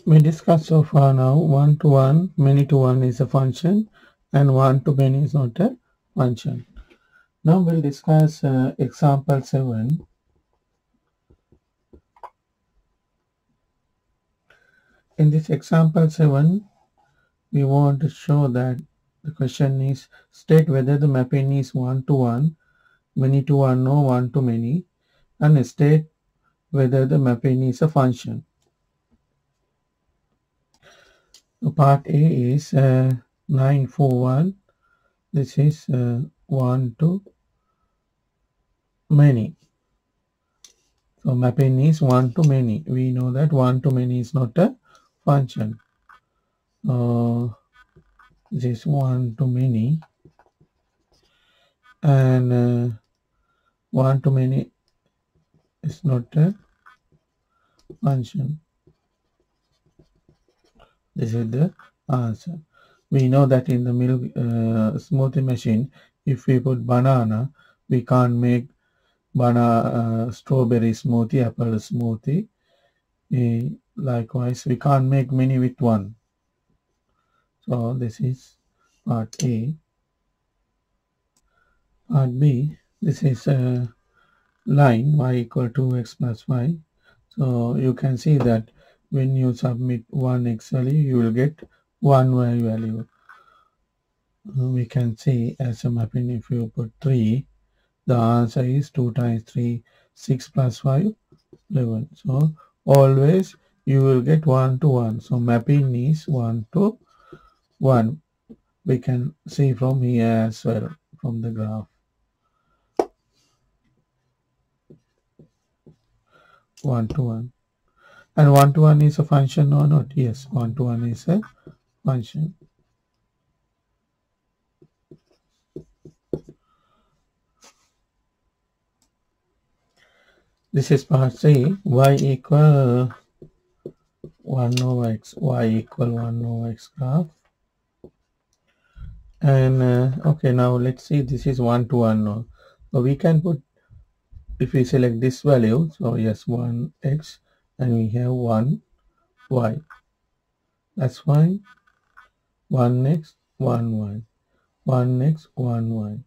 We discussed so far now one-to-one, many-to-one is a function and one-to-many is not a function. Now we'll discuss example 7. In this example 7, we want to show that the question is state whether the mapping is one-to-one, many-to-one or one-to-many, and state whether the mapping is a function. So part A is 941. This is one-to-many. So mapping is one-to-many. We know that one-to-many is not a function. This is one-to-many, and one-to-many is not a function. This is the answer. We know that in the milk smoothie machine, if we put banana, we can't make strawberry smoothie, apple smoothie. Likewise, we can't make many with one. So this is part A. Part B, this is a line y equal to x plus y. So you can see that when you submit one x value, you will get one y value. We can see as a mapping, if you put 3, the answer is 2 times 3, 6 plus 5, 11. So always you will get 1-to-1. So mapping is 1-to-1. We can see from here as well, from the graph. 1-to-1. And 1-to-1 is a function or not? Yes, 1-to-1 is a function. This is part C. Y equal 1 over x. Y equal 1 over x graph. And okay, now let's see, this is 1-to-1 now. So we can put, if we select this value, so yes, 1x, and we have 1y. That's fine. 1x, 1y. 1x, 1y.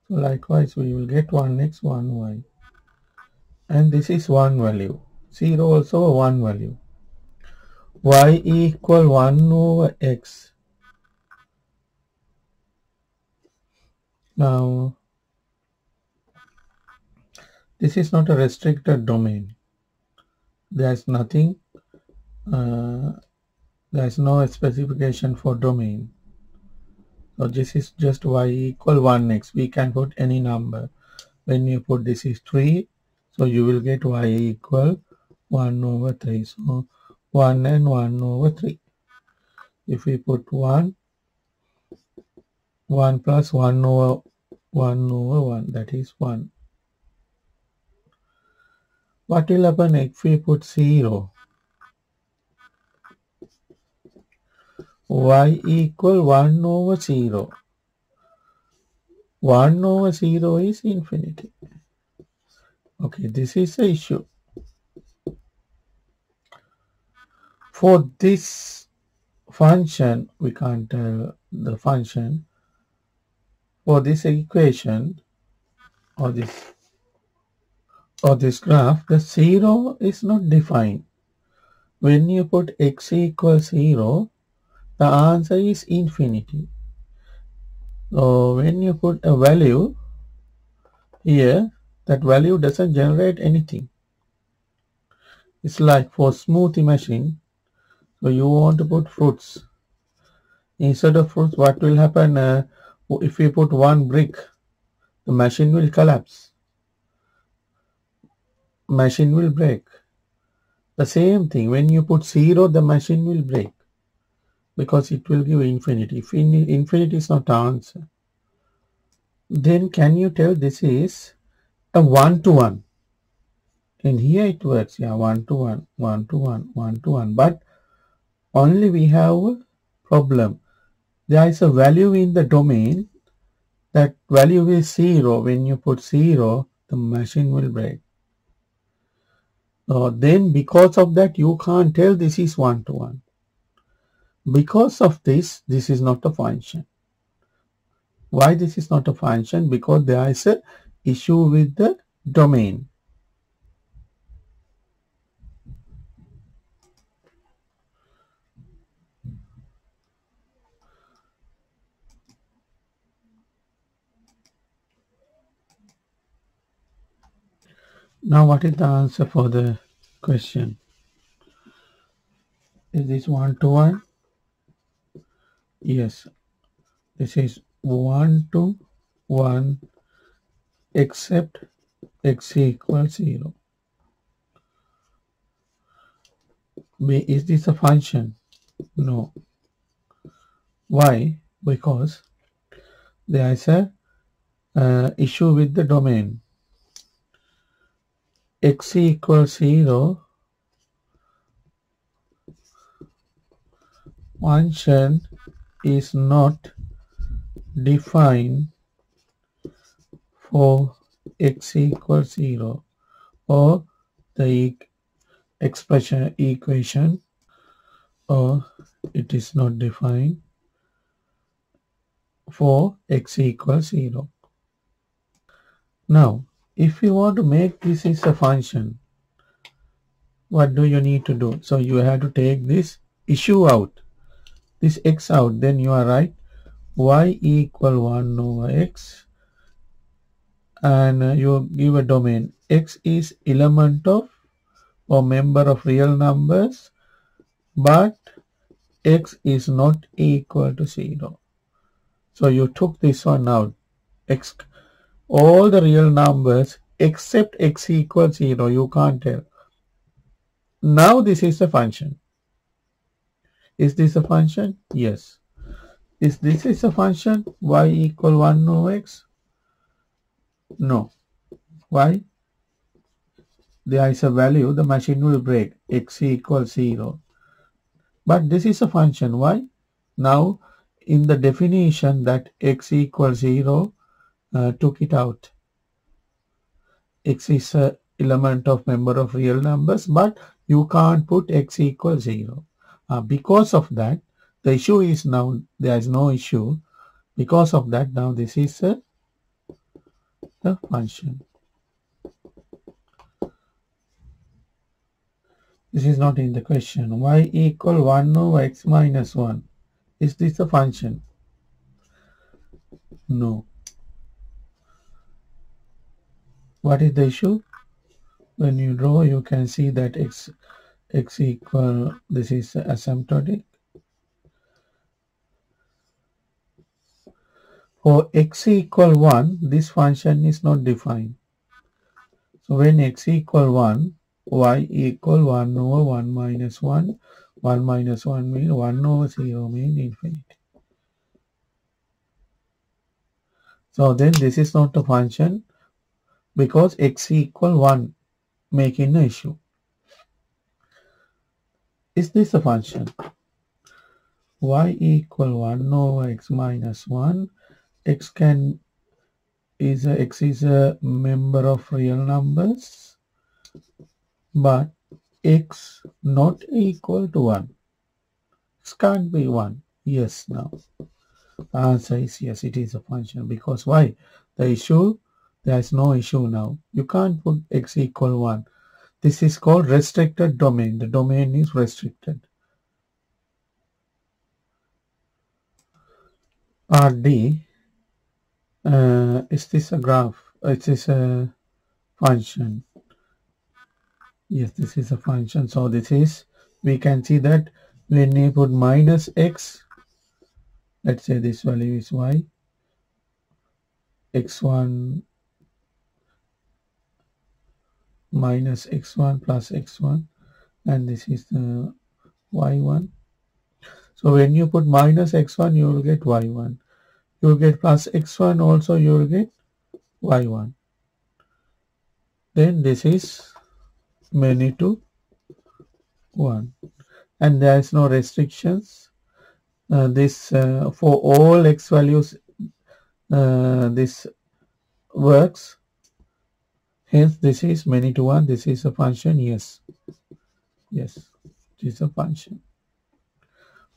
So likewise, we will get 1x, 1y. And this is one value. 0 also one value. Y equal 1 over x. Now, this is not a restricted domain. There's nothing, there's no specification for domain. So this is just y equal 1x. We can put any number. When you put this is 3, so you will get y equal 1 over 3. So 1 and 1 over 3. If we put 1 plus 1 over 1, that is 1. What will happen if we put 0? Y equal 1 over 0. 1 over 0 is infinity. Okay, this is the issue. For this function, we can't tell the function. For this equation or this graph, the 0 is not defined. When you put x equals 0, the answer is infinity. So when you put a value here, that value doesn't generate anything. It's like for smoothie machine. So you want to put fruits. Instead of fruits, what will happen if you put one brick? The machine will collapse. Machine will break. The same thing, when you put 0, the machine will break because it will give infinity. If infinity is not answer, then can you tell this is a 1-to-1? In here it works, yeah, 1-to-1, 1-to-1, 1-to-1. But only we have a problem. There is a value in the domain. That value is 0. When you put 0, the machine will break. Then because of that, you can't tell this is 1-to-1. Because of this is not a function. Why this is not a function? Because there is a issue with the domain. Now what is the answer for the question? Is this 1 to 1? Yes. This is 1 to 1 except x equals 0. Is this a function? No. Why? Because there is a issue with the domain. X equals 0 function is not defined for x equals 0, or the equation, or it is not defined for x equals 0. Now, if you want to make this is a function, what do you need to do? So you have to take this issue out, this x out, then you are right, y equal 1 over x, and you give a domain. X is element of or member of real numbers, but x is not equal to 0. So you took this one out. X, all the real numbers except x equals 0, you can't tell. Now this is a function. Is this a function? Yes. Is this is a function? Y equal 1 over x? No. Why? There is a value, the machine will break, x equals 0. But this is a function. Why? Now in the definition that x equals 0, took it out. X is a element of member of real numbers, but you can't put x equals 0. Because of that, the issue is now there is no issue. Because of that, now this is the function. This is not in the question. Y equal 1 over x minus 1. Is this a function? No. What is the issue? When you draw, you can see that x equal, this is asymptotic. For x equal 1, this function is not defined. So when x equal 1, y equal 1 over 1 minus 1. 1 minus 1 means 1 over 0 means infinity. So then this is not a function because x equal 1 making an issue. Is this a function? Y equal 1 over x minus 1. X is a member of real numbers, but x not equal to 1. X can't be 1. Yes, now. The answer is yes, it is a function. Because why? The issue, there is no issue now. You can't put x equal 1. This is called restricted domain. The domain is restricted. RD, is this a graph? Is this a function? Yes, this is a function. So this is, we can see that when we put minus x, let's say this value is y, x1 minus x1 plus x1, and this is the y1. So when you put minus x1, you will get y1. You will get plus x1 also, you will get y1. Then this is many to 1. And there is no restrictions. This for all x values, this works. Hence, this is many to 1. This is a function. Yes. Yes, it is a function.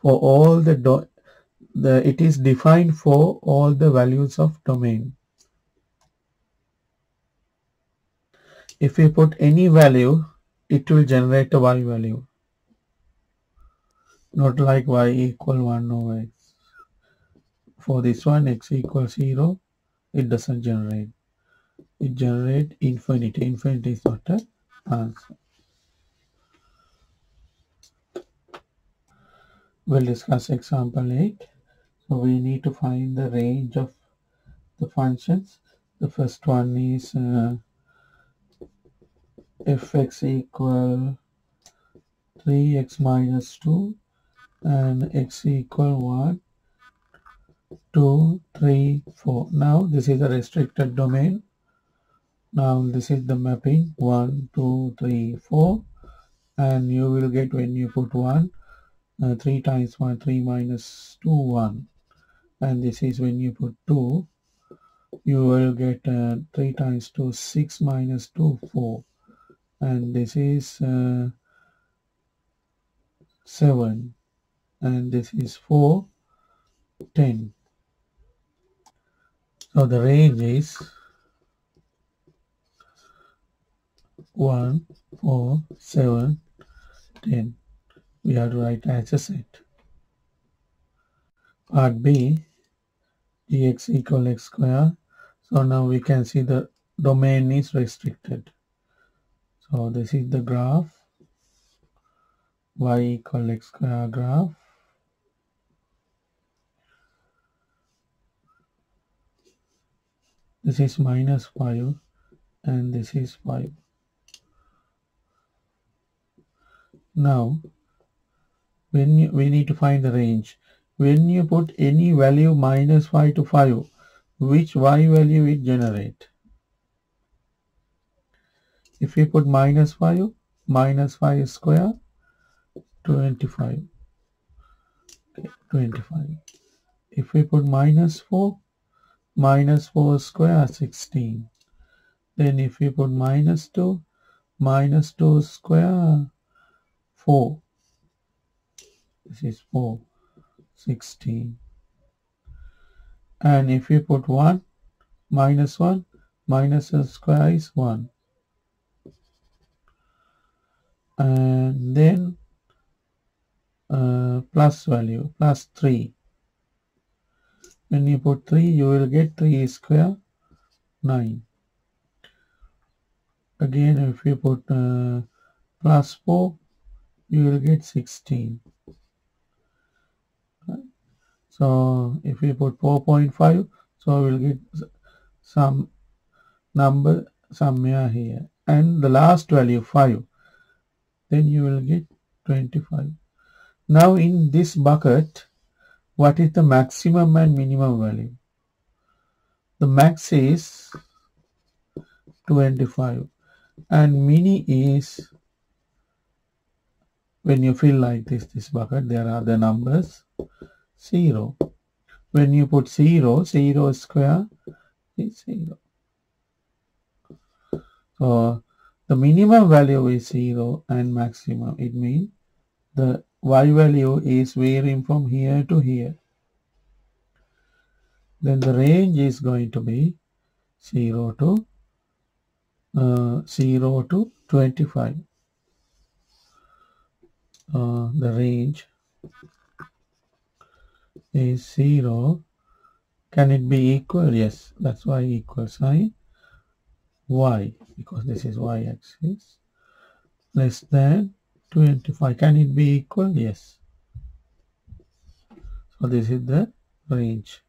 for all it is defined for all the values of domain. If we put any value, it will generate a y value, not like y equal 1 over x. For this one, x equals 0, it doesn't generate. It generates infinity. Infinity is not an answer. We'll discuss example 8. So we need to find the range of the functions. The first one is fx equal 3x minus 2 and x equal 1, 2, 3, 4. Now this is a restricted domain. Now this is the mapping 1, 2, 3, 4, and you will get, when you put 1, 3 times 1, 3 minus 2, 1. And this is when you put 2, you will get 3 times 2, 6 minus 2, 4. And this is 7. And this is 4, 10. So the range is 1, 4, 7, 10. We have to write as a set. Part B, dx equal x square. So now we can see the domain is restricted. So this is the graph, y equal x square graph. This is minus 5 and this is 5. Now we need to find the range. When you put any value minus 5 to 5, which y value it generate? If we put minus 5 square, 25. Okay, 25. If we put minus 4 square, 16. Then if we put minus 2 square, 4. This is 4, 16. And if we put 1 minus a square is 1. And then plus value, plus 3. When you put 3, you will get 3 square, 9. Again, if you put plus 4, you will get 16. Right? So if we put 4.5, so we will get some number somewhere here. And the last value, 5. Then you will get 25. Now in this bucket, what is the maximum and minimum value? The max is 25 and mini is, when you fill like this bucket, there are the numbers 0. When you put 0 square is 0. So the minimum value is 0 and maximum. It means the y value is varying from here to here. Then the range is going to be 0 to 25. The range is 0. Can it be equal? Yes, that's why equal sign y, because this is y-axis, less than 25. Can it be equal? Yes. So this is the range.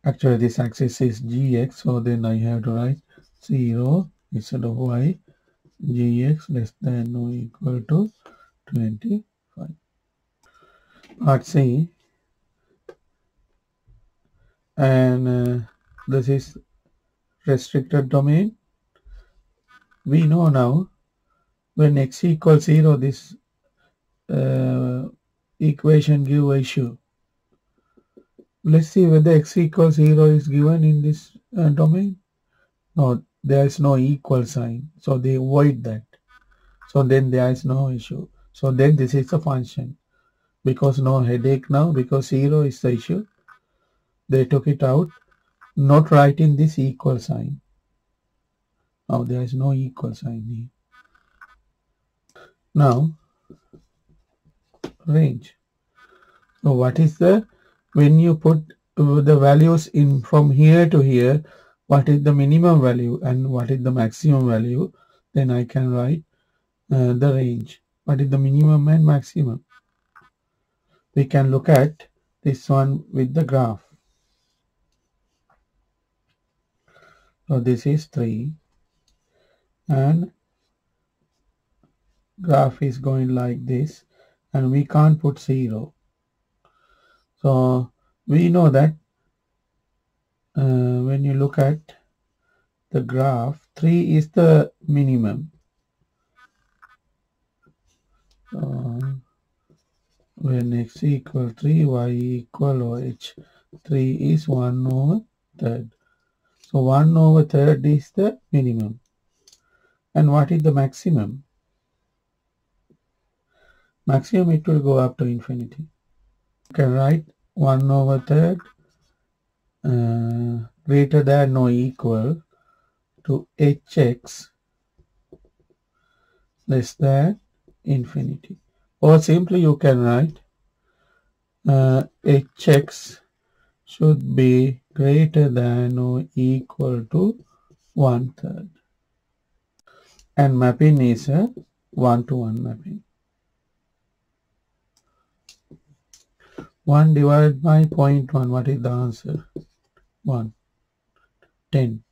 Actually, this axis is gx, so then I have to write 0 instead of y, gx less than or equal to 25. Part C, and this is restricted domain. We know now when x equals 0, this equation give issue. Let's see whether x equals 0 is given in this domain. No, there is no equal sign, so they avoid that. So then there is no issue. So then this is a function. Because no headache now, because 0 is the issue. They took it out, not writing this equal sign. Now there is no equal sign here. Now, range. So what is the, when you put the values in from here to here, what is the minimum value and what is the maximum value? Then I can write the range. What is the minimum and maximum? We can look at this one with the graph. So this is 3 and graph is going like this and we can't put 0. So we know that when you look at the graph, 3 is the minimum. When x equal 3, y equal or h, 3 is 1 over third. So 1 over third is the minimum. And what is the maximum? Maximum, it will go up to infinity. You can write 1 over third greater than or equal to hx less than infinity. Or simply you can write hx should be greater than or equal to 1/3. And mapping is a 1-to-1 mapping. 1 divided by 0.1, what is the answer? 1. 10.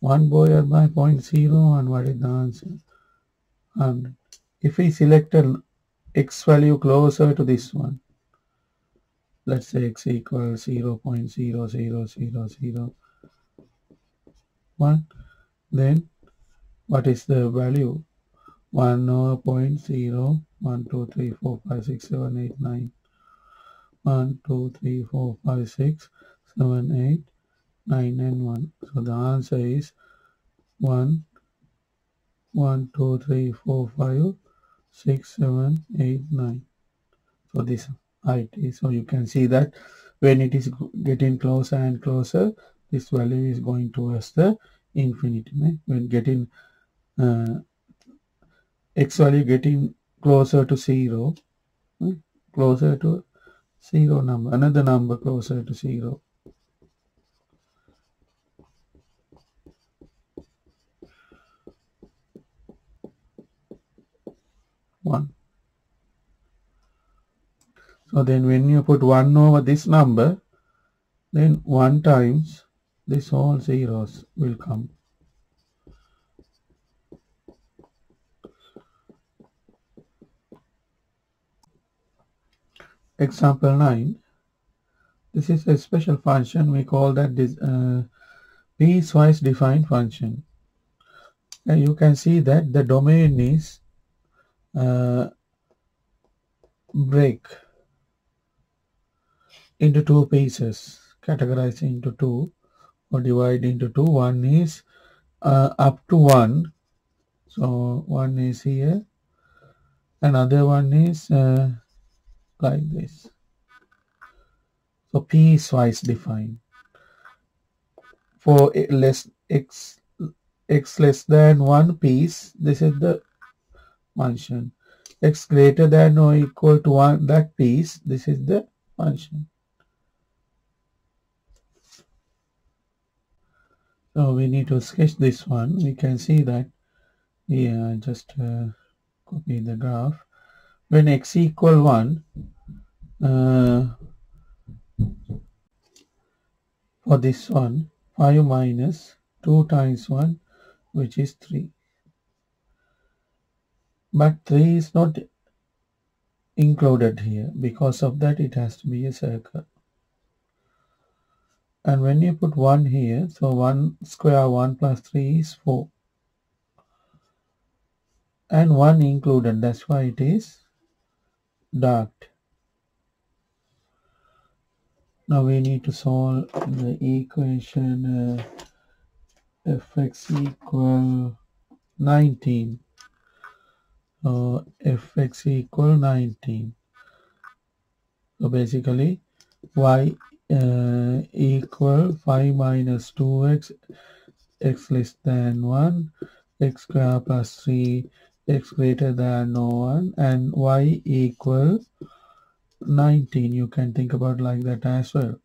1 divided by 0.01, what is the answer? 100. If we select an x value closer to this one, let's say x equals 0.00001, then what is the value? 1 over 0.0, 1, 2, 3, 4, 5, 6, 7, 8, 9. 1, 2, 3, 4, 5, 6, 7, 8, 9 and 1. So the answer is 1, 1, 2, 3, 4, 5, 6, 7, 8, 9. So this height is, so you can see that when it is getting closer and closer, this value is going towards the infinity. When getting x value getting closer to 0, closer to 0 number, another number closer to 0. 1. So then when you put 1 over this number, then 1 times this all zeros will come. Example 9. This is a special function. We call that this piecewise defined function. And you can see that the domain is break into 2 pieces, categorized into 2 or divide into 2. One is up to 1. So 1 is here. Another one is like this. So piecewise defined. For less x less than 1 piece, this is the function. X greater than or equal to 1 that piece, this is the function. So we need to sketch this one. We can see that here, just copy the graph. When x equal 1, for this one, 5 minus 2 times 1, which is 3. But 3 is not included here. Because of that, it has to be a circle. And when you put 1 here, so 1 square 1 plus 3 is 4. And 1 included, that's why it is dark. Now we need to solve the equation fx equal 19. So fx equal 19. So basically y equal 5 minus 2x, x less than 1, x square plus 3, x greater than no 1, and y equal 19. You can think about like that as well.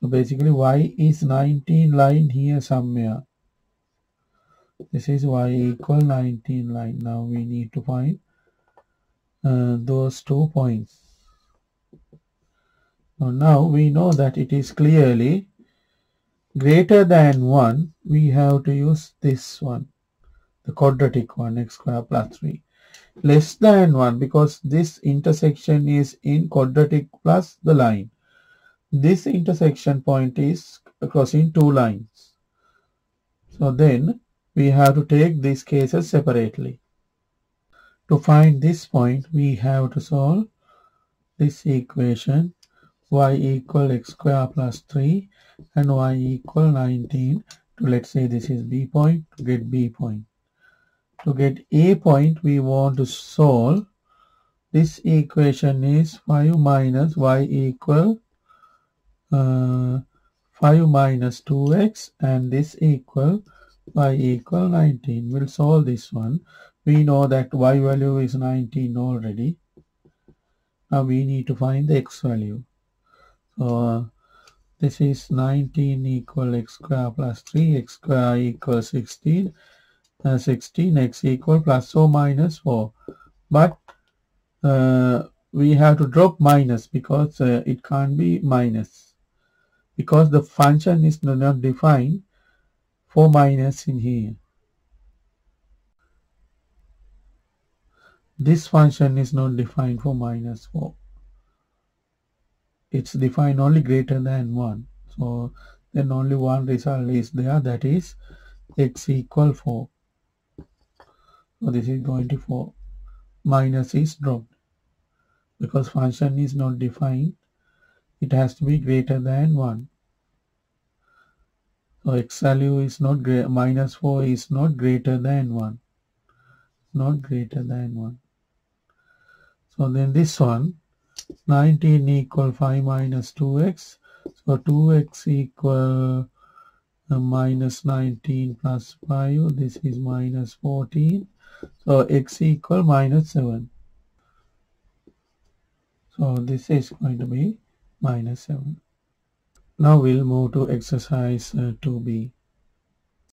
So basically y is 19 line here somewhere. This is y equal 19 line. Now we need to find those 2 points. So now we know that it is clearly greater than 1. We have to use this one, the quadratic one, x square plus 3. Less than 1, because this intersection is in quadratic plus the line. This intersection point is crossing 2 lines. So then we have to take these cases separately. To find this point, we have to solve this equation, y equal x square plus 3 and y equal 19. To let's say this is B point, to get B point. To get A point, we want to solve this equation is 5 minus y equal 5 minus 2x, and this equal y equal 19. We'll solve this one. We know that y value is 19 already. Now we need to find the x value. So this is 19 equal x square plus 3, x square equals 16, 16, x equal plus or minus 4. But we have to drop minus because it can't be minus, because the function is not defined for minus in here. This function is not defined for minus 4. It's defined only greater than 1. So then only one result is there, that is x equal 4. So this is going to 4. Minus is dropped because function is not defined. It has to be greater than 1. So x value is not minus 4 is not greater than 1. Not greater than 1. So then this one, 19 equal 5 minus 2x. So 2x equal minus 19 plus 5. This is minus 14. So x equal minus 7. So this is going to be minus 7. Now we'll move to exercise 2b.